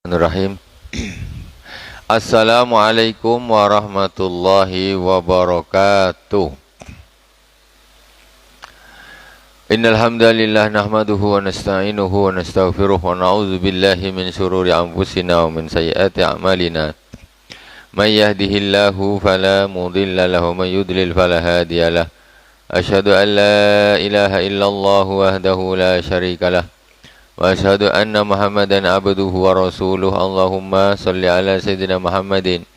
Bismillahirrahmanirrahim. Assalamualaikum warahmatullahi wabarakatuh. Innal hamdalillah nahmaduhu wa nasta'inuhu wa nastaghfiruh wa na'udzu billahi min shururi anfusina wa min sayyiati a'malina. May yahdihillahu fala mudilla lahu wa may yudlil fala hadiyalah. Asyhadu an la ilaha illallah wahdahu la syarika lah. Wa asyhadu anna Muhammadan abduhu wa rasuluh. Allahumma salli ala sayyidina Muhammadin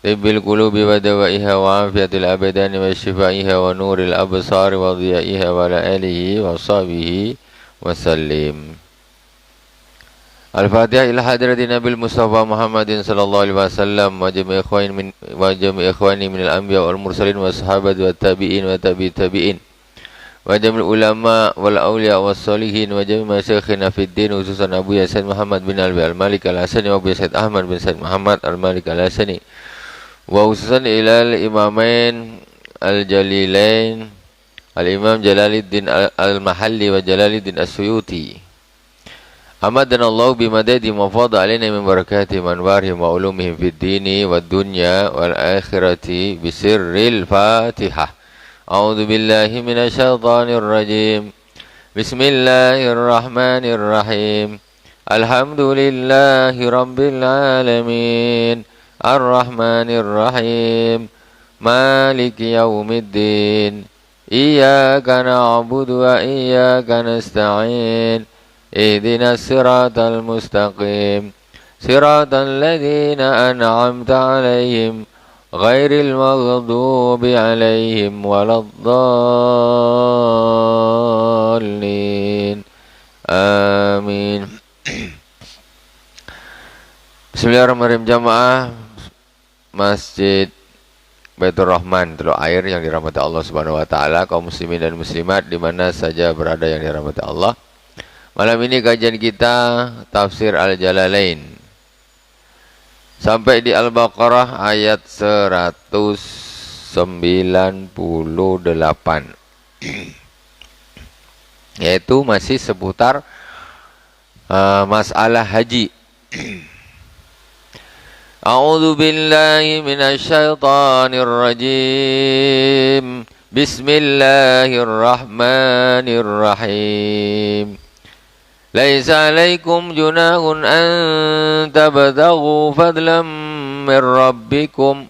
tibbil qulubi wa dawaiha wa afiyatil abdani wa shifaiha wa nuril absari wa dhiyaiha wa ala alihi wa sahbihi wa sallim. Al-Fatihah ila hadrati Nabil Mustafa Muhammadin sallallahu alaihi wasallam wa jami' ikhwani minal anbiya wal mursalin wa sahabati wa tabi'in wa tabi'in wa jami' ulama wal awliya was solihin wa jami' masyayikhina fid din khususan Abu Yasin Muhammad bin Alwi al-Malik al-Hasani wa Abu Yasin Ahmad bin Said Muhammad al-Malik al-Hasani wa khususan ilal imamain al-jalilain al-imam Jalaluddin al-Mahalli wa Jalaluddin as-Suyuti amadana bimadadi wa fadha alaina min barakati manwarihim wa ulumihim fid dini wad dunya wal akhirati bisirril Fatihah. A'udzu billahi minasy syaithanir rajim. Bismillahirrahmanirrahim. Alhamdulillahi rabbil alamin. Arrahmanir rahim. Maliki yaumiddin. Iyyaka na'budu wa iyyaka nasta'in. Ihdinas siratal mustaqim. Siratal ladzina an'amta 'alaihim ghairil maghdubi 'alaihim waladdallin. Amin. Bismillahirrahmanirrahim. Jamaah Masjid Baitur Rahman, Teluk Air yang dirahmati Allah Subhanahu wa taala, kaum muslimin dan muslimat di mana saja berada yang dirahmati Allah. Malam ini kajian kita tafsir Al-Jalalain sampai di Al-Baqarah ayat 198, yaitu masih seputar masalah haji. A'udzu billahi minasy syaithanir rajim. Bismillahirrahmanirrahim. Laisa alaikum junahun an tabtaghu fadlan min rabbikum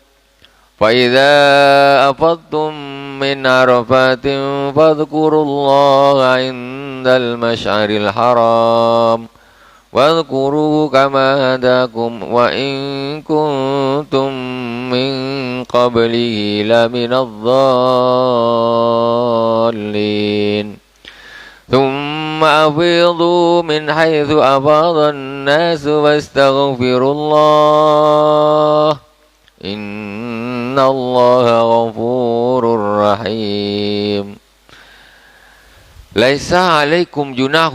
fa idza afadtum min arafatin fadhkurullaha indal masy'aril haram wadhkuruhu kama hadakum wa in kuntum min qablihi laminadh dhallin. ثم أفيضوا من حيث أفاض الناس واستغفروا الله إن الله غفور رحيم. ليس عليكم جناح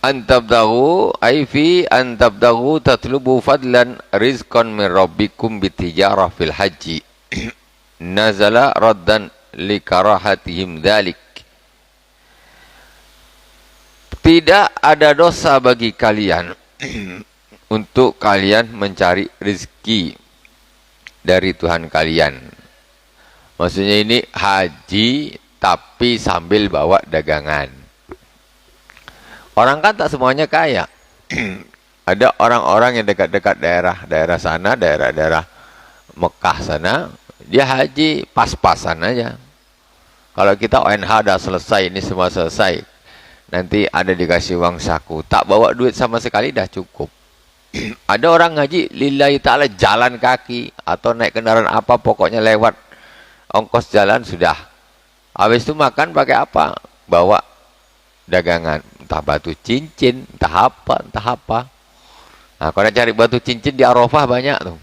أن تبتغوا أي في أن تبتغوا تطلبوا فضلا رزقا من ربكم بالتجارة في الحج نزل ردا لكراهتهم ذلك. Tidak ada dosa bagi kalian untuk kalian mencari rezeki dari Tuhan kalian. Maksudnya ini haji tapi sambil bawa dagangan. Orang kan tak semuanya kaya. Ada orang-orang yang dekat-dekat daerah sana, daerah-daerah Mekah sana, dia haji pas-pasan aja. Kalau kita ONH dah selesai, ini semua selesai, nanti ada dikasih uang saku, tak bawa duit sama sekali dah cukup. Ada orang ngaji lillahi ta'ala jalan kaki atau naik kendaraan apa, pokoknya lewat ongkos jalan sudah. Habis itu makan pakai apa? Bawa dagangan, entah batu cincin, entah apa. Nah, kalau cari batu cincin di Arafah banyak tuh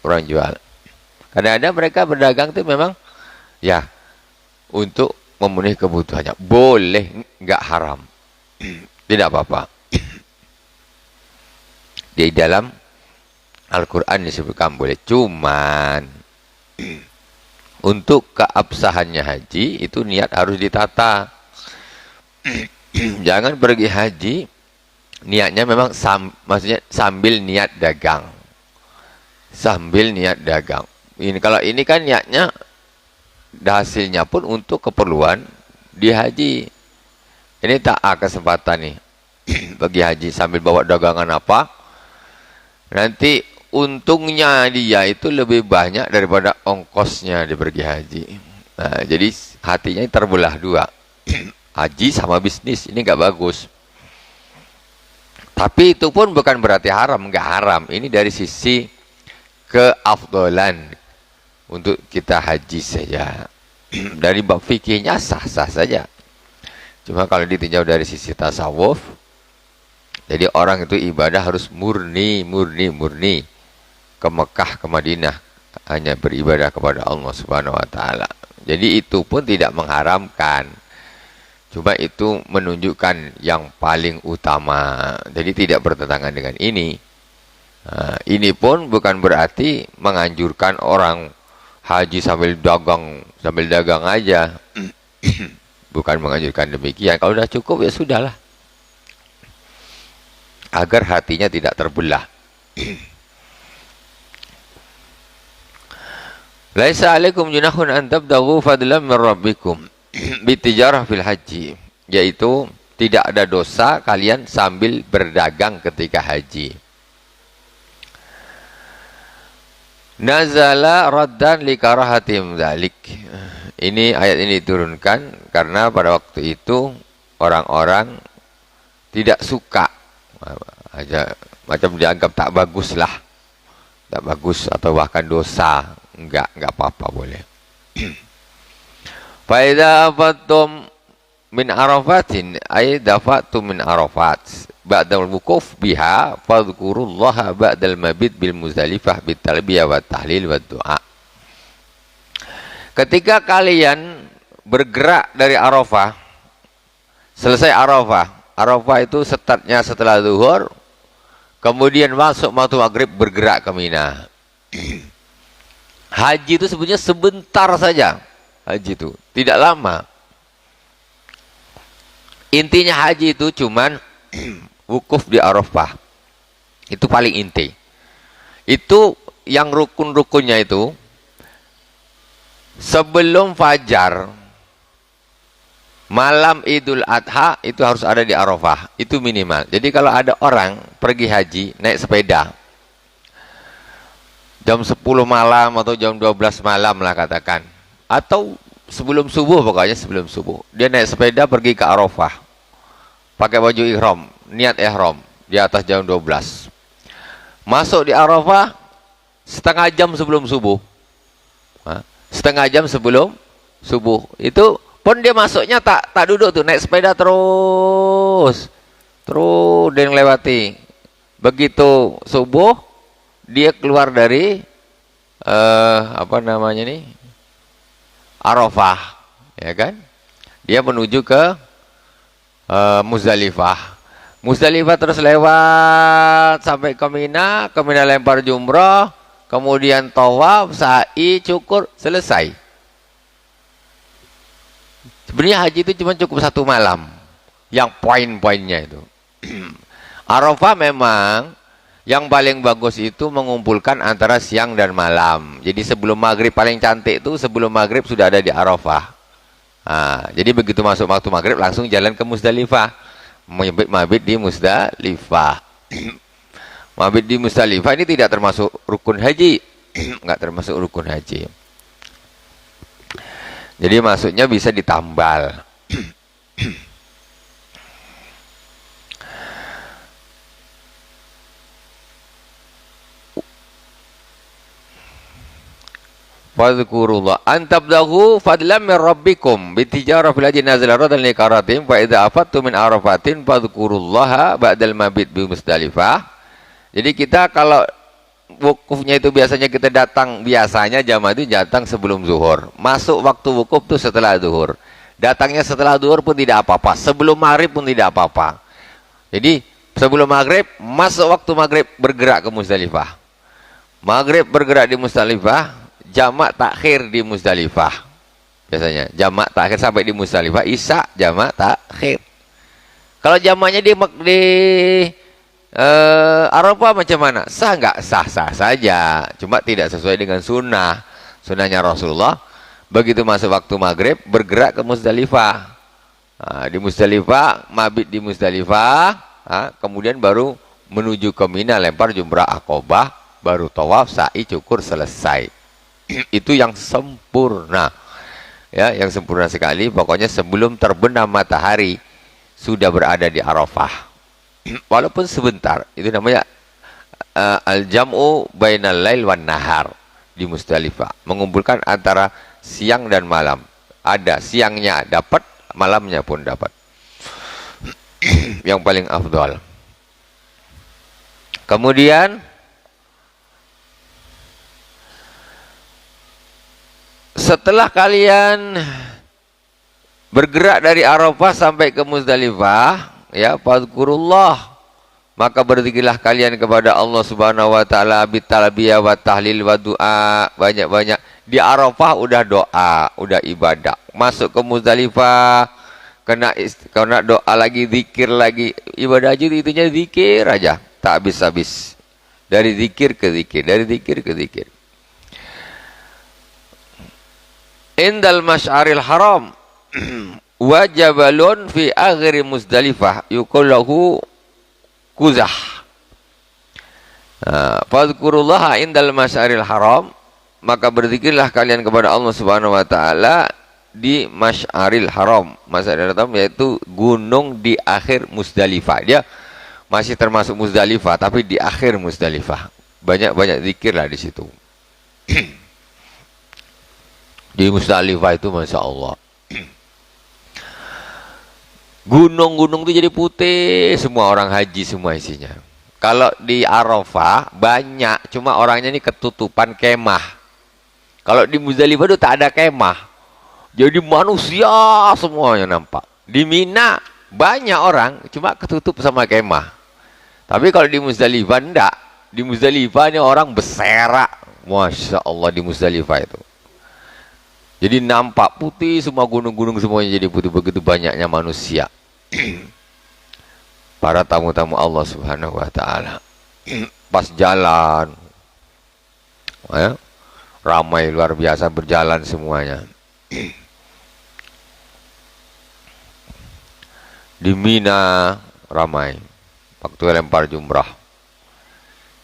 orang jual. Kadang-kadang mereka berdagang tuh memang ya untuk memenuhi kebutuhannya, boleh, nggak haram, tidak apa-apa. Di dalam Al-Quran disebutkan boleh, cuman untuk keabsahannya haji itu niat harus ditata. Jangan pergi haji Niatnya memang maksudnya sambil niat dagang. Sambil niat dagang. Ini kalau ini kan niatnya hasilnya pun untuk keperluan di haji. Ini tak kesempatan nih bagi haji sambil bawa dagangan apa. Nanti untungnya dia itu lebih banyak daripada ongkosnya dia pergi haji. Nah, jadi hatinya terbelah dua. Haji sama bisnis ini nggak bagus. Tapi itu pun bukan berarti haram, nggak haram. Ini dari sisi keafdolan untuk kita haji saja. Dari bab fikihnya sah-sah saja. Cuma kalau ditinjau dari sisi tasawuf, jadi orang itu ibadah harus murni ke Mekah, ke Madinah, hanya beribadah kepada Allah Subhanahu wa taala. Jadi itu pun tidak mengharamkan. Cuma itu menunjukkan yang paling utama. Jadi tidak bertentangan dengan ini. Nah, ini pun bukan berarti menganjurkan orang haji sambil dagang aja. Bukan menganjurkan demikian. Kalau sudah cukup ya sudahlah. Agar hatinya tidak terbelah. Laisa alaikum junahun an tabtaghu fadlan min rabbikum bitijarah fil haji, yaitu tidak ada dosa kalian sambil berdagang ketika haji. Nazala raddan li karahatim dzalik. Ini ayat ini diturunkan karena pada waktu itu orang-orang tidak suka aja, macam dianggap tak bagus lah, tak bagus atau bahkan dosa. Enggak apa-apa boleh. Fa idza afattum min arafatin ay dafatum min arafat ba'da al-wukuf biha fadhkurullaha ba'da al-mabit bil Muzdalifah bit talbiyah wat tahlil wat du'a. Ketika kalian bergerak dari Arafah, selesai Arafah itu startnya setelah zuhur, kemudian masuk waktu maghrib bergerak ke Mina. Haji itu sebenarnya sebentar saja. Haji itu tidak lama. Intinya haji itu cuman wukuf di Arafah. Itu paling inti. Itu yang rukun-rukunnya itu sebelum fajar malam Idul Adha itu harus ada di Arafah. Itu minimal. Jadi kalau ada orang pergi haji naik sepeda jam 10 malam atau jam 12 malam lah katakan, atau sebelum subuh, pokoknya sebelum subuh dia naik sepeda pergi ke Arafah pakai baju ihram, niat ihram di atas jam 12, masuk di Arafah setengah jam sebelum subuh. Setengah jam sebelum subuh itu pun dia masuknya tak duduk tuh, naik sepeda terus dia lewati. Begitu subuh dia keluar dari apa namanya nih, Arafah, ya kan? Dia menuju ke Muzdalifah. Muzdalifah terus lewat sampai ke Mina lempar jumrah, kemudian tawaf, sa'i, cukur, selesai. Sebenarnya haji itu cuma cukup satu malam, yang poin-poinnya itu. Arafah memang yang paling bagus itu mengumpulkan antara siang dan malam. Jadi sebelum maghrib paling cantik itu sebelum maghrib sudah ada di Arafah. Nah, jadi begitu masuk waktu maghrib langsung jalan ke Muzdalifah. Mabit di Muzdalifah. Mabit di Muzdalifah ini tidak termasuk rukun haji. Enggak termasuk rukun haji. Jadi masuknya bisa ditambal. Fadhkurullah antabdahu fadlan min rabbikum bitijara fil haji nazala radan li karatim fa idza afattu min arafatin fadhkurullaha ba'dal mabit bi Muzdalifah. Jadi kita kalau wukufnya itu biasanya kita datang, biasanya jamaah itu datang sebelum zuhur. Masuk waktu wukuf itu setelah zuhur. Datangnya setelah zuhur pun tidak apa-apa, sebelum maghrib pun tidak apa-apa. Jadi sebelum maghrib, masuk waktu maghrib bergerak ke Muzdalifah. Maghrib bergerak di Muzdalifah, jamak takhir di Muzdalifah. Biasanya jamak takhir sampai di Muzdalifah, isya jamak takhir. Kalau jamaknya di Arafah macam mana? Sah nggak? Sah-sah saja. Cuma tidak sesuai dengan sunnah. Sunnahnya Rasulullah, begitu masuk waktu maghrib, bergerak ke Muzdalifah. Nah, di Muzdalifah, mabit di Muzdalifah, kemudian baru menuju ke Mina, lempar jumrah Aqobah, baru tawaf, sa'i, cukur, selesai. Itu yang sempurna. Ya, yang sempurna sekali. Pokoknya sebelum terbenam matahari sudah berada di Arafah. Walaupun sebentar. Itu namanya al-jam'u bainal lail wan nahar di Muzdalifah. Mengumpulkan antara siang dan malam. Ada siangnya dapat, malamnya pun dapat. Yang paling afdal. Kemudian setelah kalian bergerak dari Arafah sampai ke Muzdalifah, ya, fadhkurullah, maka berzikirlah kalian kepada Allah Subhanahu wa taala bitalbiyah wa tahlil wa doa, banyak-banyak. Di Arafah udah doa, udah ibadah. Masuk ke Muzdalifah kena doa lagi, zikir lagi. Ibadah aja itunya zikir aja, tak habis-habis. Dari zikir ke zikir, dari zikir ke zikir. Indal masy'aril haram wa jabalun fi akhir Muzdalifah yuqallahu Quzah. Fadhkurullaha indal masy'aril haram, maka berzikirlah kalian kepada Allah Subhanahu wa taala di Masy'aril Haram. Masy'aril Haram yaitu gunung di akhir Muzdalifah. Dia masih termasuk Muzdalifah tapi di akhir Muzdalifah. Banyak-banyak zikirlah di situ. Di Muzdalifah itu Masya Allah. Gunung-gunung itu jadi putih, semua orang haji semua isinya. Kalau di Arafah banyak, cuma orangnya ini ketutupan kemah. Kalau di Muzdalifah itu tak ada kemah. Jadi manusia semuanya nampak. Di Mina banyak orang, cuma ketutup sama kemah. Tapi kalau di Muzdalifah enggak. Di Muzdalifah ini orang berserak. Masya Allah di Muzdalifah itu. Jadi nampak putih semua gunung-gunung semuanya jadi putih, begitu banyaknya manusia. Para tamu-tamu Allah Subhanahu wa taala. Pas jalan, ya, ramai luar biasa berjalan semuanya. Di Mina ramai waktu lempar jumrah.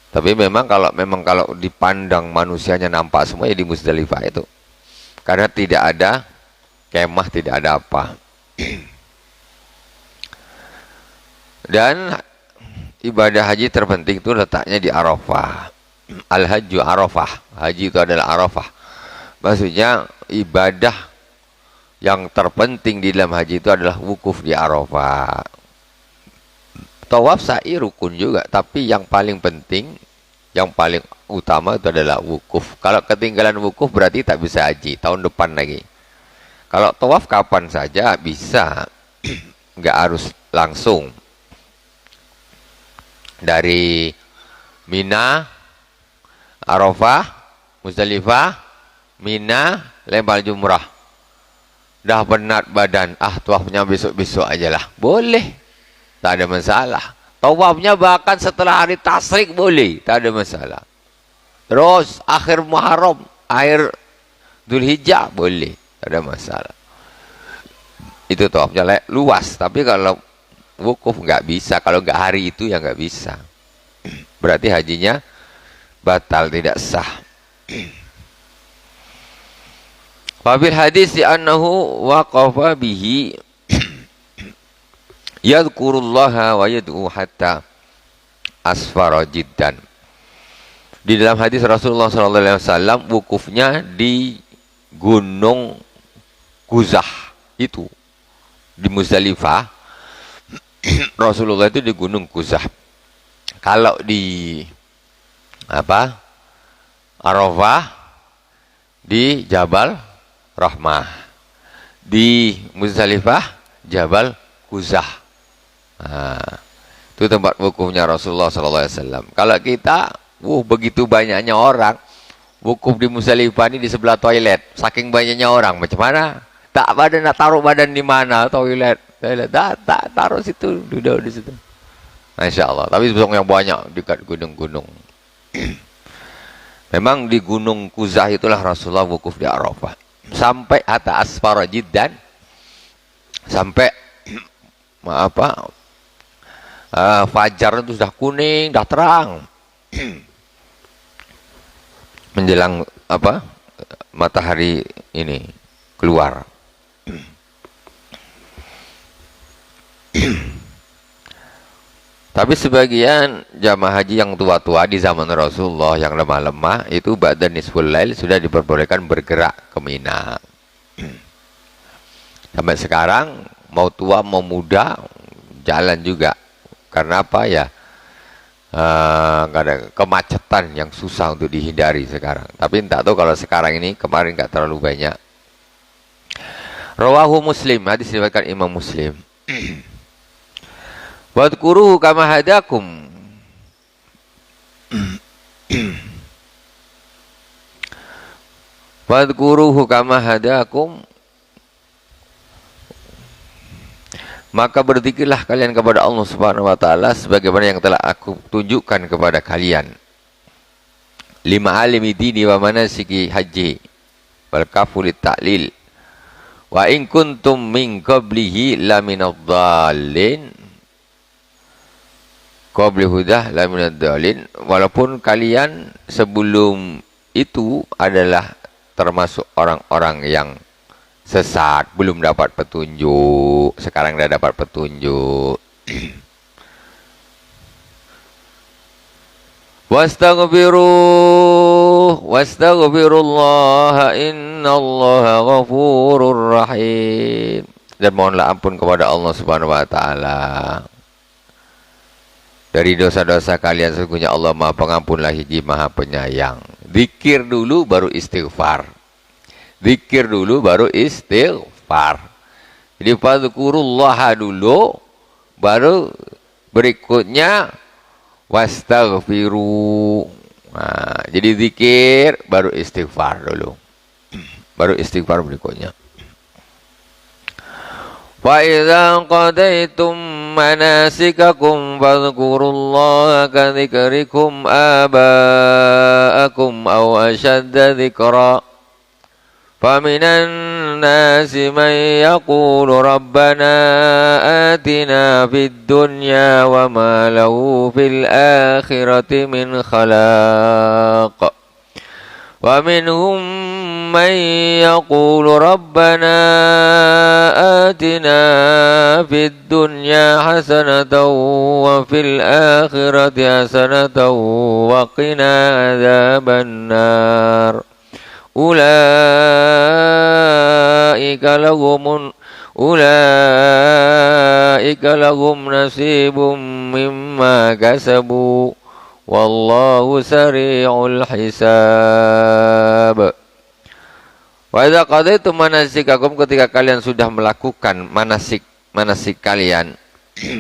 Tapi memang kalau dipandang manusianya nampak semua ya di Muzdalifah itu. Karena tidak ada kemah, tidak ada apa. Dan ibadah haji terpenting itu letaknya di Arafah. Al-Hajju Arafah. Haji itu adalah Arafah. Maksudnya ibadah yang terpenting di dalam haji itu adalah wukuf di Arafah. Tawaf sa'i rukun juga, tapi yang paling penting, yang paling utama itu adalah wukuf. Kalau ketinggalan wukuf berarti tak bisa haji tahun depan lagi. Kalau tawaf kapan saja bisa, nggak harus langsung. Dari Mina, Arafah, Muzdalifah, Mina, lempar jumrah. Dah penat badan, tawafnya besok-besok aja lah. Boleh, tak ada masalah. Tawafnya bahkan setelah hari tasyrik boleh, tak ada masalah. Terus akhir Muharram, akhir Dzulhijjah boleh, tak ada masalah. Itu tawafnya luas, tapi kalau wukuf nggak bisa, kalau nggak hari itu ya nggak bisa. Berarti hajinya batal, tidak sah. Fabil hadis annahu waqafa bihi yadhkurullaha wa yad'u hatta asfara jiddan. Di dalam hadis Rasulullah SAW wukufnya di Gunung Quzah itu di Muzdalifah. Rasulullah itu di Gunung Quzah. Kalau di Arafah di Jabal Rahmah, di Muzdalifah Jabal Quzah. Itu tempat wukufnya Rasulullah SAW. Kalau kita, begitu banyaknya orang, wukuf di Muzdalifah ini di sebelah toilet, saking banyaknya orang, macam mana? Tak badan nak taruh badan di mana toilet? Saya lihat, taruh situ, duduk di situ. Masya Allah. Tapi yang banyak dekat gunung-gunung. Memang di Gunung Kuzah itulah Rasulullah wukuf di Arafah. Sampai hatta asfara jiddan. Sampai fajar itu sudah kuning, sudah terang. Menjelang matahari ini keluar. Tapi sebagian jamaah haji yang tua-tua di zaman Rasulullah yang lemah-lemah itu ba'da nisful lail sudah diperbolehkan bergerak ke Mina. Sampai sekarang mau tua mau muda jalan juga. Karena apa ya? Ada kemacetan yang susah untuk dihindari sekarang. Tapi tidak tahu kalau sekarang ini, kemarin nggak terlalu banyak. Rawahu Muslim, hadis diriwayatkan Imam Muslim. Wadkuruhu kama hadakum. Wadkuruhu kama hadakum. Maka berzikirlah kalian kepada Allah Subhanahu wa taala sebagaimana yang telah aku tunjukkan kepada kalian. Lima alimi dini wa manasiki haji wal kafulit ta'lil. Wa in kuntum min qablihi laminadh-dhallin. Qabli hudah laminadh-dhallin. Walaupun kalian sebelum itu adalah termasuk orang-orang yang sesat, belum dapat petunjuk, sekarang dah dapat petunjuk. Wastaghfirullah innallaha ghafurur rahim. Dan mohonlah ampun kepada Allah Subhanahu wa taala dari dosa-dosa kalian, sesungguhnya Allah Maha Pengampun lagi Maha Penyayang. Zikir dulu baru istighfar. Zikir dulu baru istighfar. Jadi fadzkurullaha dulu, baru berikutnya wastaghfiru. Nah, jadi zikir baru istighfar dulu. Baru istighfar berikutnya. Fa idza qadaytum manasikakum fadzkurullaha ka dzikrikum aba'akum aw ashadda dzikra. فَمِنَ النَّاسِ مَنْ يَقُولُ رَبَّنَا آتِنَا فِي الدُّنْيَا وَمَا لَهُ فِي الْآخِرَةِ مِنْ خَلَاقٍ وَمِنْهُمْ مَنْ يَقُولُ رَبَّنَا آتِنَا فِي الدُّنْيَا حَسَنَةً وَفِي الْآخِرَةِ حَسَنَةً وَقِنَا عَذَابَ النَّارِ Ulaika lahum nasibum mimma kasabu wallahu sari'ul hisab. Wa idza qadaytum manasikakum, ketika kalian sudah melakukan manasik kalian,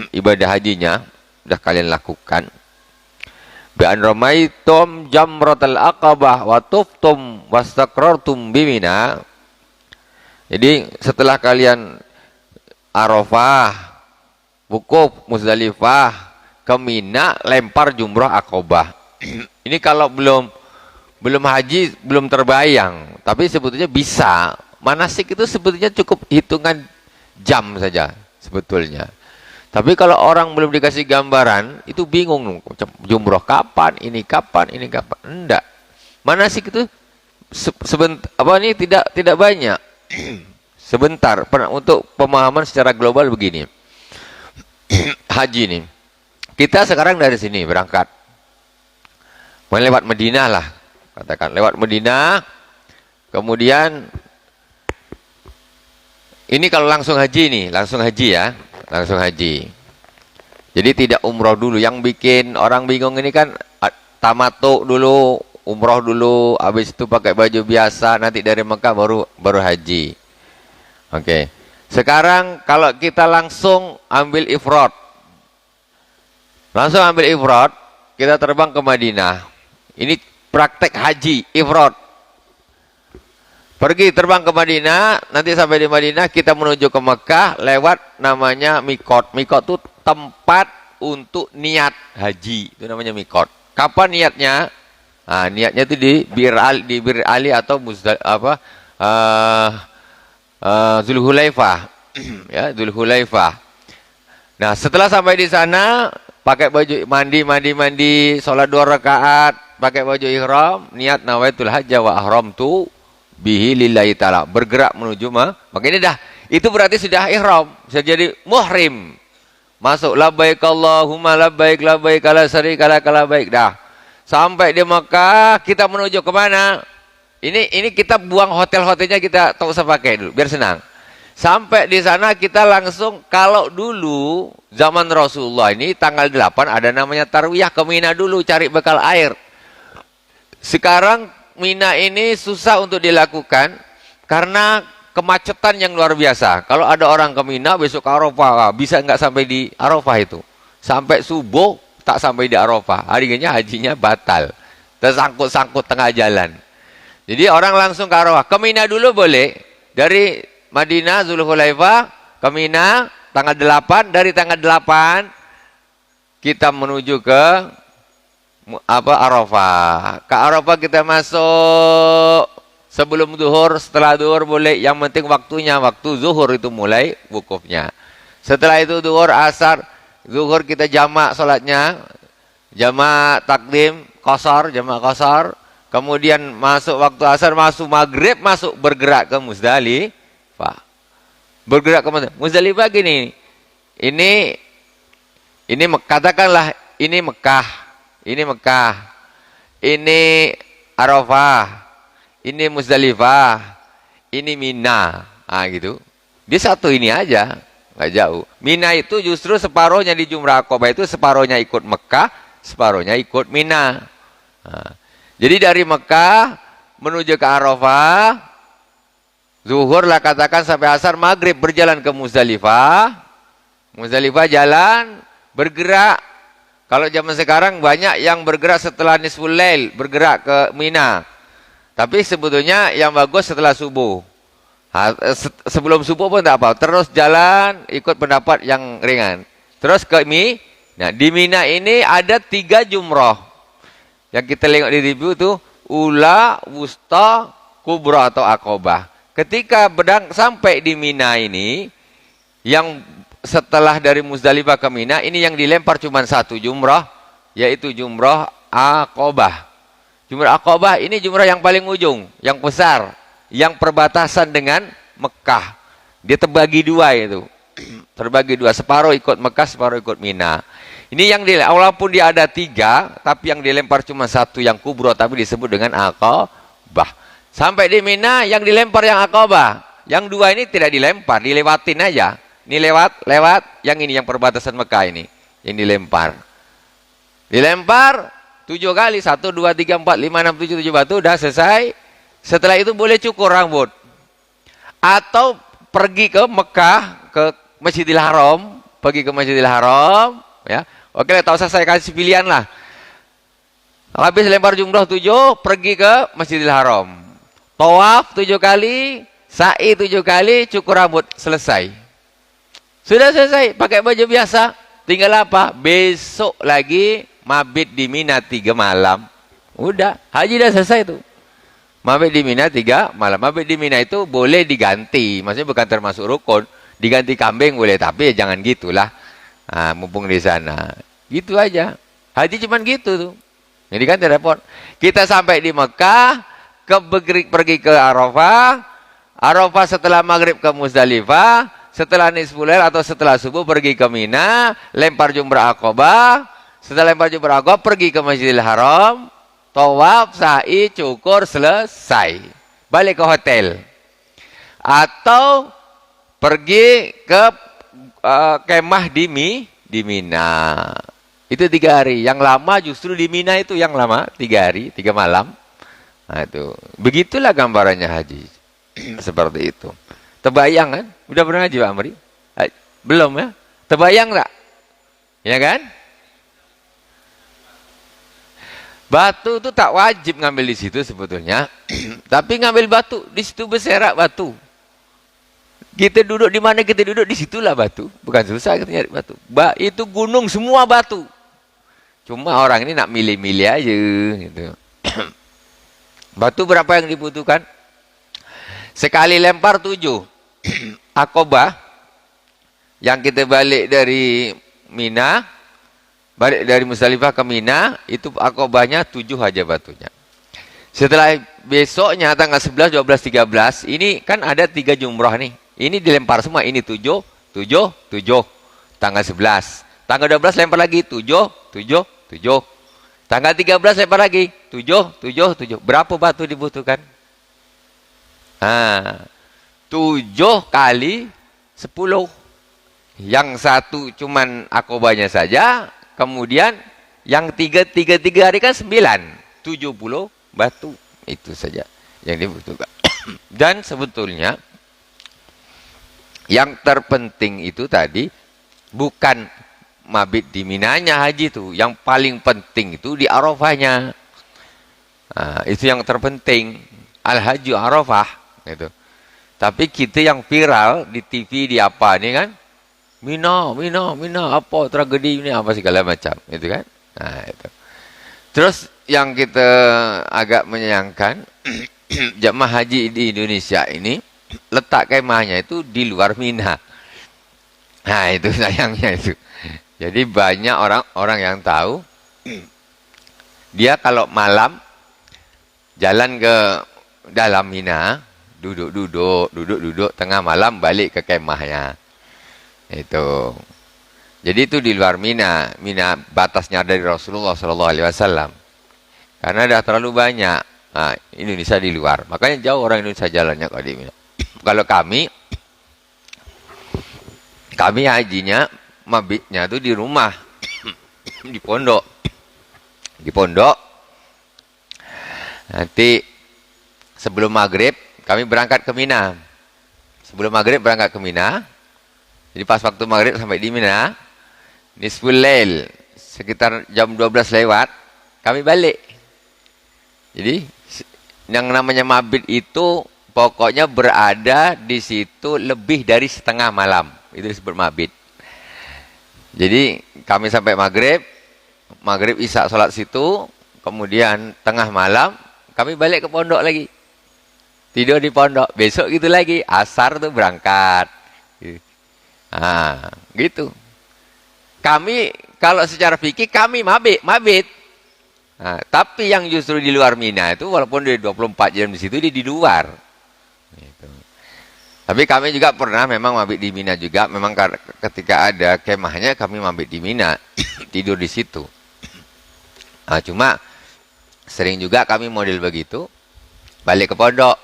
ibadah hajinya sudah kalian lakukan, bi an ramaitum jamratal aqabah wa tuftum wastaqrartum bimina. Jadi setelah kalian Arafah, wukuf Muzdalifah, ke Mina, lempar jumrah Aqabah. Ini kalau belum haji belum terbayang, tapi sebetulnya bisa. Manasik itu sebetulnya cukup hitungan jam saja sebetulnya. Tapi kalau orang belum dikasih gambaran, itu bingung. Jumroh kapan, ini kapan. Enggak. Manasik itu tidak banyak. Sebentar. Untuk pemahaman secara global begini. Haji ini. Kita sekarang dari sini berangkat. Lewat Madinah lah. Katakan lewat Madinah. Kemudian ini kalau langsung haji nih, langsung haji ya. Langsung haji. Jadi tidak umroh dulu. Yang bikin orang bingung ini kan tamatuk dulu, umroh dulu, habis itu pakai baju biasa, nanti dari Mekah baru haji. Oke. Sekarang kalau kita langsung ambil ifrad. Langsung ambil ifrad, kita terbang ke Madinah. Ini praktek haji ifrad. Pergi terbang ke Madinah, nanti sampai di Madinah kita menuju ke Mekah lewat namanya Mikot. Mikot itu tempat untuk niat haji, itu namanya Mikot. Kapan niatnya? Nah, niatnya itu di Bir Ali atau Zulhulaifah. Ya, Zulhulaifah. Nah, setelah sampai di sana, pakai baju mandi, sholat 2 rakaat, pakai baju ihram, niat nawaitul hajja wa ahramtu bihi lillahi ta'ala, bergerak menuju makanya dah itu berarti sudah ihram, sudah jadi muhrim, masuk labbaik Allahumma labbaik labbaik la syarika lak labbaik. Dah sampai di Mekah kita menuju ke mana? Ini kita buang hotel-hotelnya, kita tak usah pakai dulu biar senang. Sampai di sana kita langsung, kalau dulu zaman Rasulullah ini tanggal 8 ada namanya tarwiyah, ke Mina dulu cari bekal air. Sekarang Mina ini susah untuk dilakukan karena kemacetan yang luar biasa. Kalau ada orang ke Mina besok ke Arafah, bisa nggak sampai di Arafah itu. Sampai subuh tak sampai di Arafah. Harinya hajinya batal. Tersangkut-sangkut tengah jalan. Jadi orang langsung ke Arafah. Ke Mina dulu boleh. Dari Madinah, Zulhulaifah, ke Mina tanggal 8. Dari tanggal 8 kita menuju ke Arafah. Ke Arafah kita masuk sebelum zuhur, setelah zuhur boleh, yang penting waktunya, waktu zuhur itu mulai wukufnya. Setelah itu zuhur, asar, zuhur kita jamak salatnya, jamak takdim, qasar, jamak qasar. Kemudian masuk waktu asar, masuk maghrib, masuk bergerak ke Muzdalifah. Bergerak ke Muzdalifah gini. Ini katakanlah ini Mekah. Ini Mekah, ini Arafah, ini Muzdalifah, ini Mina. Ah gitu. Dia satu ini aja, nggak jauh. Mina itu justru separuhnya di Jumrah Aqabah, itu separuhnya ikut Mekah, separuhnya ikut Mina. Nah, jadi dari Mekah menuju ke Arafah, zuhur lah katakan sampai asar, maghrib berjalan ke Muzdalifah. Muzdalifah jalan, bergerak. Kalau zaman sekarang banyak yang bergerak setelah nisful lail, bergerak ke Mina. Tapi sebetulnya yang bagus setelah subuh. Sebelum subuh pun tak apa. Terus jalan, ikut pendapat yang ringan. Terus ke Mina. Nah, di Mina ini ada 3 jumrah. Yang kita lihat di review itu ula, wusta, kubra atau aqabah. Ketika sampai di Mina ini, yang setelah dari Muzdalifah ke Mina, ini yang dilempar cuma 1 jumrah, yaitu jumrah Aqabah. Jumrah Aqabah ini jumrah yang paling ujung, yang besar, yang perbatasan dengan Mekah. Dia terbagi 2 itu. Terbagi 2, separuh ikut Mekah, separuh ikut Mina. Ini yang walaupun dia ada 3, tapi yang dilempar cuma 1 yang kubro, tapi disebut dengan Aqabah. Sampai di Mina yang dilempar yang Aqabah. Yang 2 ini tidak dilempar, dilewatin aja. Ini lewat, yang ini yang perbatasan Mekah ini, yang dilempar. Dilempar 7 kali, 1, 2, 3, 4, 5, 6, 7, 7 batu, udah selesai. Setelah itu boleh cukur rambut. Atau pergi ke Mekah, ke Masjidil Haram, pergi ke Masjidil Haram, ya. Oke, tak usah saya kasih pilihan lah. Habis lempar jumrah 7, pergi ke Masjidil Haram. Tawaf 7 kali, sa'i 7 kali, cukur rambut, selesai. Sudah selesai, pakai baju biasa. Tinggal apa? Besok lagi mabit di Mina 3 malam. Udah, haji dah selesai itu. Mabit di Mina 3 malam. Mabit di Mina itu boleh diganti. Maksudnya bukan termasuk rukun. Diganti kambing boleh, tapi ya jangan gitulah. Nah, mumpung di sana. Gitu aja. Haji cuman gitu tuh. Jadi kan repot. Kita sampai di Mekah, pergi ke Arafah. Arafah setelah maghrib ke Muzdalifah. Setelah nisful lail atau setelah subuh pergi ke Mina, lempar jumrah Aqabah. Setelah lempar jumrah Aqabah pergi ke Masjidil Haram, tawaf, sa'i, cukur, selesai. Balik ke hotel. Atau pergi ke kemah di Mina. Itu 3 hari. Yang lama justru di Mina itu yang lama, 3 hari, 3 malam. Nah itu. Begitulah gambarannya haji. Seperti itu. Terbayang kan? Udah pernah haji Pak Amri? Belum ya? Terbayang enggak? Ya kan? Batu itu tak wajib ngambil di situ sebetulnya. Tapi ngambil batu, di situ berserak batu. Kita duduk di mana kita duduk, di situlah batu. Bukan susah kita nyari batu. Itu gunung semua batu. Cuma orang ini nak milih-milih aja gitu. Batu berapa yang dibutuhkan? Sekali lempar 7. Aqabah yang kita balik dari Mina, balik dari Musdalifah ke Mina, itu Aqabahnya 7 aja batunya. Setelah besoknya tanggal 11, 12, 13, ini kan ada 3 jumrah nih. Ini dilempar semua, ini 7, 7, 7. Tanggal 11. Tanggal 12 lempar lagi, 7, 7, 7. Tanggal 13 lempar lagi, 7, 7, 7. Berapa batu dibutuhkan? 7 kali 10. Yang satu cuman Aqabahnya saja, kemudian yang 3 hari kan 9. 70 batu. Itu saja yang dibutuhkan. Dan sebetulnya yang terpenting itu tadi bukan mabit di Minanya haji itu. Yang paling penting itu di Arafahnya. Itu yang terpenting. Al-Hajju Arafah. Gitu. Tapi kita yang viral di TV, di apa nih kan? Mina, apa tragedi ini, apa segala macam. Gitu kan? Nah, itu. Terus yang kita agak menyayangkan, jamaah haji di Indonesia ini, letak kemahnya itu di luar Mina. Nah, itu sayangnya itu. Jadi banyak orang yang tahu, dia kalau malam jalan ke dalam Mina, duduk, tengah malam balik ke kemahnya. Itu. Jadi itu di luar Mina. Mina batasnya dari Rasulullah SAW. Karena dah terlalu banyak Indonesia di luar. Makanya jauh orang Indonesia jalannya kalau di Mina. Kalau kami hajinya, mabitnya itu di rumah, di pondok. Nanti sebelum maghrib kami berangkat ke Mina. Jadi pas waktu maghrib sampai di Mina, nisful lail, sekitar jam 12 lewat, kami balik. Jadi yang namanya mabit itu pokoknya berada di situ lebih dari setengah malam. Itu disebut mabit. Jadi kami sampai maghrib isya sholat situ, kemudian tengah malam kami balik ke pondok lagi. Tidur di pondok, besok gitu lagi, asar tuh berangkat. Gitu. Kami kalau secara fikih kami mabit. Tapi yang justru di luar Mina itu walaupun dia 24 jam di situ, dia di luar. Gitu. Tapi kami juga pernah memang mabit di Mina juga. Memang ketika ada kemahnya kami mabit di Mina, tidur di situ. Cuma sering juga kami model begitu, balik ke pondok,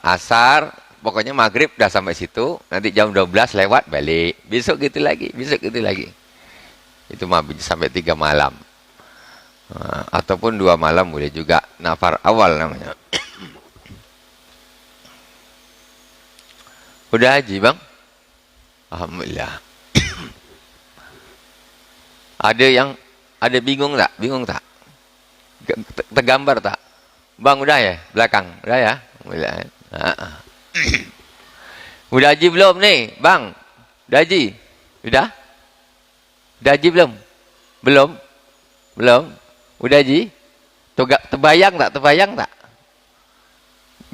asar, pokoknya maghrib udah sampai situ, nanti jam 12 lewat balik, besok gitu lagi. Itu mabit sampai 3 malam. Ataupun 2 malam boleh juga, nafar awal namanya. Udah haji bang? Alhamdulillah. Ada bingung tak? Tergambar tak? Bang udah ya? Belakang? Udah ya? Alhamdulillah. Udah haji belum nih? Bang? Udah haji? Udah? Udah haji belum? Belum? Udah haji? Terbayang tak?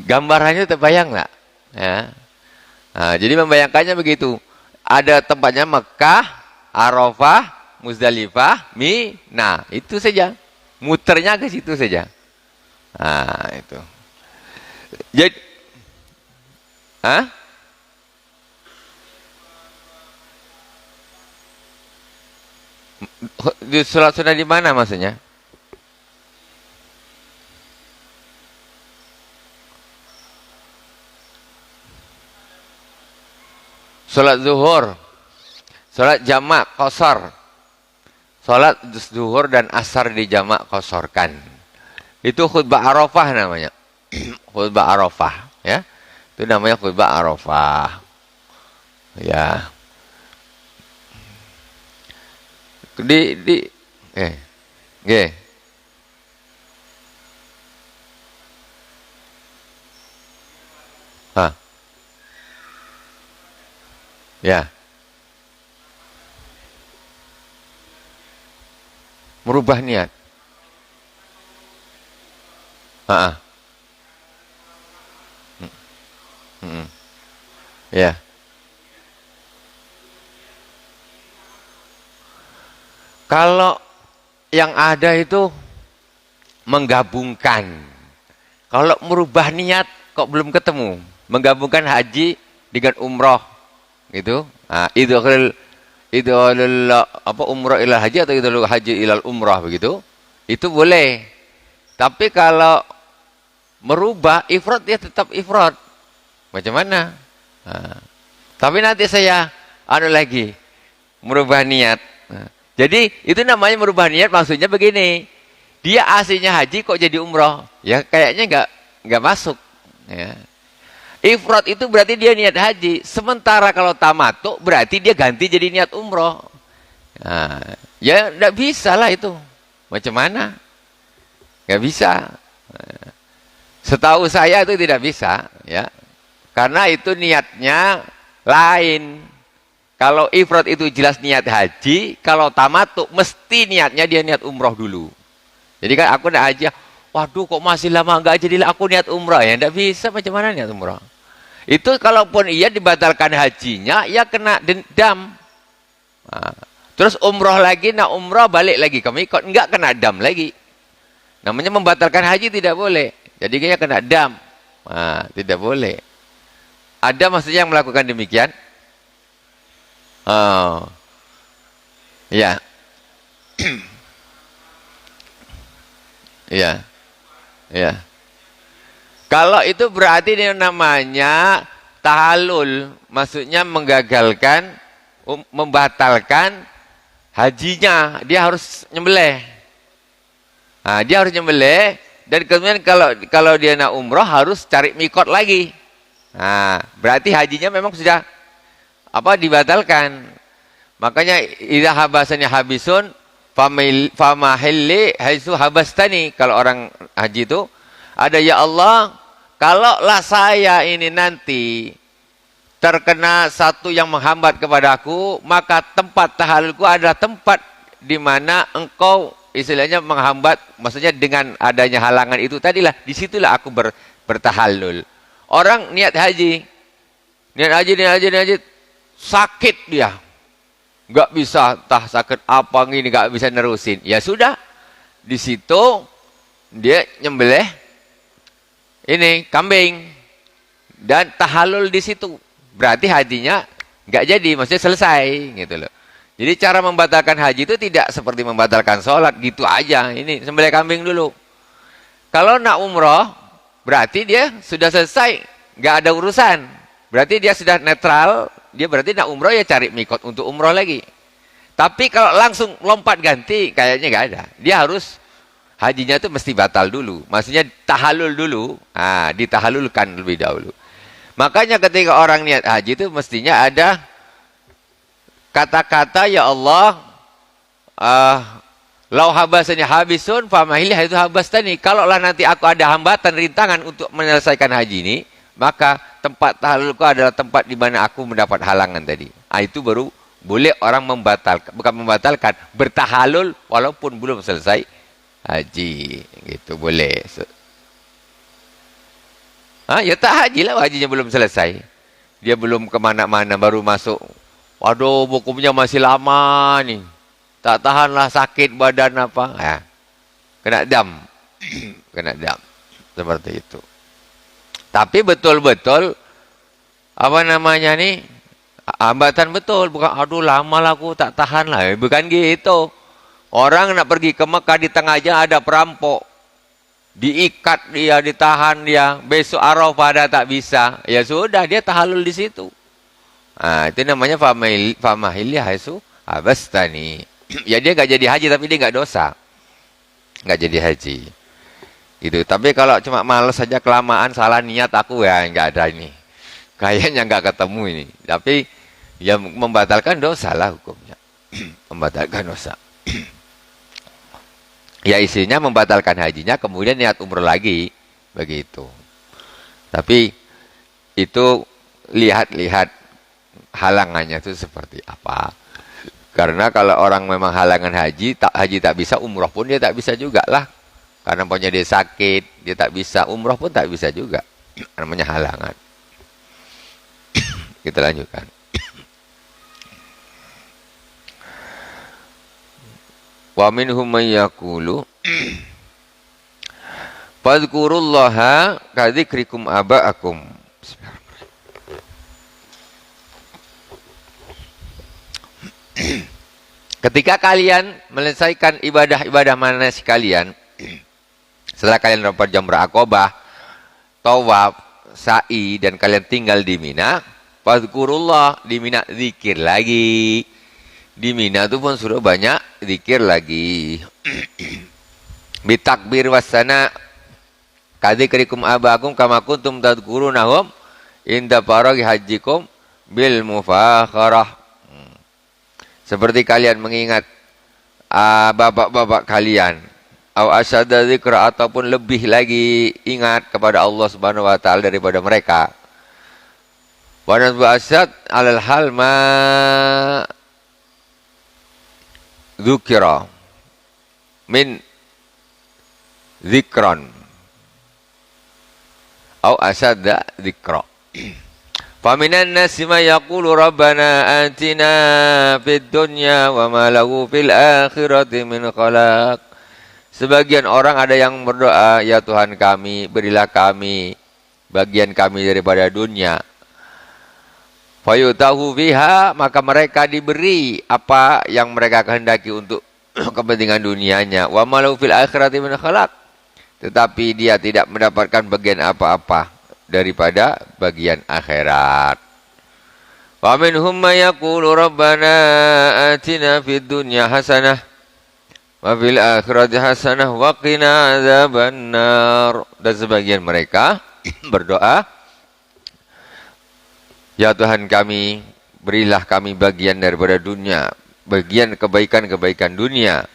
Gambarannya terbayang tak? Ya. Jadi membayangkannya begitu. Ada tempatnya Mekah, Arafah, Musdalifah, Mina. Itu saja. Muternya ke situ saja. Itu. Jadi, di sholat sunnah di mana maksudnya? Sholat zuhur, sholat jamak qashar, sholat zuhur dan asar di jamak qasharkan. Itu khutbah Arafah namanya. Khutbah Arafah, ya. Itu namanya khutbah Arafah. Ya. Ya. Merubah niat. Ah, ya. Kalau yang ada itu menggabungkan. Kalau merubah niat kok belum ketemu. Menggabungkan haji dengan umroh gitu. Nah, itu apa umroh ilal haji atau itu haji ilal umroh begitu. Itu boleh. Tapi kalau merubah ifrad dia tetap ifrad. Macam mana? Nah, tapi nanti saya lagi merubah niat. Nah, jadi itu namanya merubah niat, maksudnya begini. Dia aslinya haji kok jadi umroh? Ya kayaknya nggak masuk. Ya. Ifrad itu berarti dia niat haji. Sementara kalau tamattu berarti dia ganti jadi niat umroh. Nah, ya nggak bisa lah itu. Macam mana? Nggak bisa. Setahu saya itu tidak bisa, ya. Karena itu niatnya lain. Kalau ifrad itu jelas niat haji, kalau tamattu mesti niatnya dia niat umroh dulu. Jadi kan aku nak haji, waduh kok masih lama enggak jadi aku niat umroh ya, enggak bisa, macam mana niat umroh. Itu kalaupun ia dibatalkan hajinya, ia kena dendam. Nah, terus umroh lagi, nak umroh balik lagi kami kok enggak kena dam lagi. Namanya membatalkan haji tidak boleh. Jadi dia kena dam. Nah, tidak boleh. Ada maksudnya yang melakukan demikian? Oh. Ya. Ya. Ya. Kalau itu berarti ini namanya tahallul, maksudnya menggagalkan, membatalkan hajinya, dia harus nyembelih. Nah, dia harus nyembelih dan kemudian kalau dia nak umroh harus cari mikot lagi. Nah, berarti hajinya memang sudah dibatalkan. Makanya idza habasani habisun famahilli haitsu habastani. Kalau orang haji itu ada, ya Allah, kalaulah saya ini nanti terkena satu yang menghambat kepadaku, maka tempat tahallulku adalah tempat di mana engkau istilahnya menghambat, maksudnya dengan adanya halangan itu tadilah, disitulah aku bertahallul. Orang niat haji, sakit dia, nggak bisa, sakit apa gini, nggak bisa nerusin. Ya sudah, di situ dia nyembelih ini kambing dan tahallul di situ. Berarti hajinya nggak jadi, maksudnya selesai gitu loh. Jadi cara membatalkan haji itu tidak seperti membatalkan sholat gitu aja. Ini sembelih kambing dulu. Kalau nak umroh, berarti dia sudah selesai, nggak ada urusan. Berarti dia sudah netral, dia berarti nak umroh ya cari mikot untuk umroh lagi. Tapi kalau langsung lompat ganti, kayaknya nggak ada. Dia harus, hajinya itu mesti batal dulu. Maksudnya tahallul dulu, ditahallulkan lebih dahulu. Makanya ketika orang niat haji itu mestinya ada kata-kata, ya Allah, lau habasani habisun famahili itu habastani. Kalaulah nanti aku ada hambatan, rintangan untuk menyelesaikan haji ini, maka tempat tahallulku adalah tempat di mana aku mendapat halangan tadi. Itu baru boleh orang membatalkan, bukan membatalkan, bertahallul walaupun belum selesai haji. Gitu boleh. Ya tak haji lah, hajinya belum selesai. Dia belum kemana-mana, baru masuk. Waduh, hukumnya masih lama nih. Tak tahanlah, sakit badan apa. Kena dam. Kena dam. Seperti itu. Tapi betul-betul, nih, hambatan betul. Bukan, aduh lama lah aku tak tahan lah. Bukan gitu. Orang nak pergi ke Mekah, di tengah jalan ada perampok. Diikat dia, ditahan dia. Besok Arafah dah tak bisa. Ya sudah, dia tahallul di situ. Itu namanya famahilli haitsu habastani. Ya dia nggak jadi haji, tapi dia nggak dosa. Nggak jadi haji. Gitu. Tapi kalau cuma males saja, kelamaan, salah niat aku, ya nggak ada ini. Kayaknya nggak ketemu ini. Tapi ya membatalkan dosa lah hukumnya. Membatalkan dosa. Ya isinya membatalkan hajinya, kemudian niat umroh lagi. Begitu. Tapi itu lihat-lihat halangannya itu seperti apa. Karena kalau orang memang halangan haji tak bisa, umroh pun dia tak bisa juga lah. Karena punya dia sakit, dia tak bisa, umroh pun tak bisa juga. Namanya halangan. Kita lanjutkan. Wa minhum may yaqulu fadhkurullaha kadzikrikum aba'akum. Ketika kalian menyelesaikan ibadah-ibadah manasik kalian, setelah kalian dapat jamrah Aqabah, tawaf, sa'i, dan kalian tinggal di Mina, fadhkurullah, di Mina zikir lagi. Di Mina itu pun sudah banyak zikir lagi. Bitakbir wasana kadzikrikum abakum kama kuntum tadhkurunahum inda faraghi hajjikum bil mufakharah. Seperti kalian mengingat bapak-bapak kalian, au asyadda dzikra, ataupun lebih lagi ingat kepada Allah Subhanahu wa taala daripada mereka. Wa nasbu asyad alal hal ma dzukira min dzikran au asyadda dzikra. Faminan nasi ma yaqulu rabbana atina fid dunya wa ma lahu fil akhirati min khalaq. Sebagian orang ada yang berdoa, ya Tuhan kami, berilah kami bagian kami daripada dunia. Fayutahu biha, maka mereka diberi apa yang mereka kehendaki untuk kepentingan dunianya. Wa ma lahu fil akhirati min khalaq. Tetapi dia tidak mendapatkan bagian apa-apa daripada bagian akhirat. Wa minhum may yaqulu rabbana atina fid dunya hasanah wa fil akhirati hasanah wa qina adzabannar. Dan sebagian mereka berdoa, ya Tuhan kami, berilah kami bagian daripada dunia, bagian kebaikan-kebaikan dunia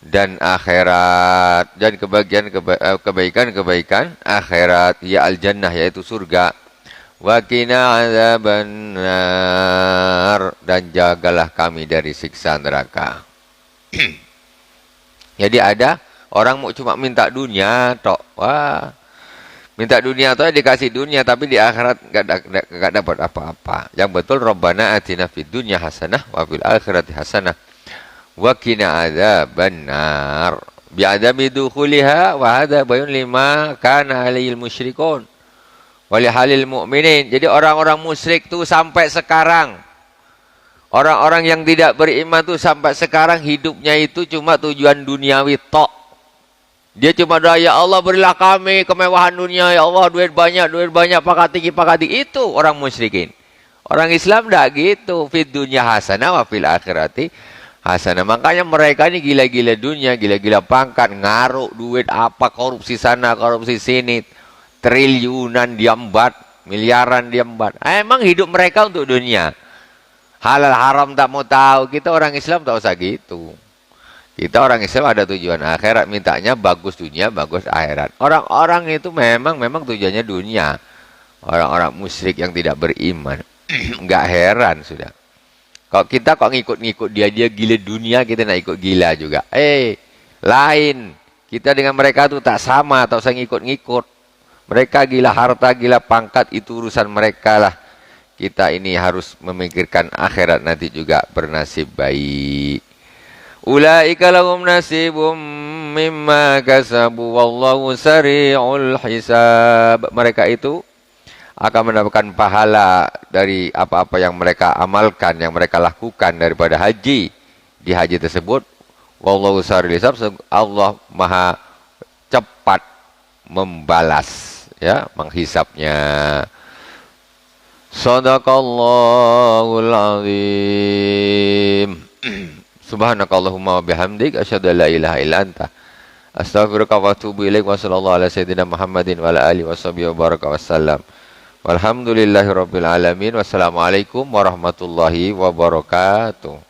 dan akhirat, dan kebaikan-kebaikan akhirat, ya al-jannah, yaitu surga. Wa qina adzabannar, dan jagalah kami dari siksa neraka. Jadi ada orang mau cuma minta dunia tok. Wah, minta dunia tok dikasih dunia, tapi di akhirat enggak dapat apa-apa. Yang betul Rabbana atina fid dunya hasanah wa fil akhirati hasanah wa qina adzabannar. Bi'adami dukhuliha wa hadza bayun lima kana alil musyrikun wa li halil mu'minin. Jadi orang-orang musyrik tuh sampai sekarang, orang-orang yang tidak beriman tuh sampai sekarang hidupnya itu cuma tujuan duniawi tok. Dia cuma doa, ya Allah berilah kami kemewahan dunia, ya Allah duit banyak, pangkat tinggi. Itu orang musyrikin. Orang Islam enggak gitu. Fid dunya hasanah wa fil akhirati hasanah. Makanya mereka ini gila-gila dunia, gila-gila pangkat, ngaruk duit apa, korupsi sana, korupsi sini, triliunan diambat, miliaran diambat. Emang hidup mereka untuk dunia. Halal haram tak mau tahu. Kita orang Islam tak usah gitu. Kita orang Islam ada tujuan akhirat, mintanya bagus dunia, bagus akhirat. Orang-orang itu memang tujuannya dunia. Orang-orang musyrik yang tidak beriman. Enggak heran sudah. Kalau kita kok ngikut-ngikut dia gila dunia, kita nak ikut gila juga. Lain. Kita dengan mereka tuh tak sama, tak usah ngikut-ngikut. Mereka gila harta, gila pangkat, itu urusan mereka lah. Kita ini harus memikirkan akhirat nanti juga bernasib baik. Ulaika lahum nasibum mimma kasabu wallahu sari'ul hisab. Mereka itu akan mendapatkan pahala dari apa-apa yang mereka amalkan, yang mereka lakukan daripada haji. Di haji tersebut, wallahu sari'ul hisab, Allah maha cepat membalas, ya, menghisapnya. Shadaqallahul azim. Subhanakallahumma wa bihamdik asyhadu an la ilaha illa anta astaghfiruka wa atubu ilaik. Wa sallallahu ala sayyidina Muhammadin wa ala alihi washabihi wa baraka wasallam. Walhamdulillahirabbil alamin. Wassalamualaikum warahmatullahi wabarakatuh.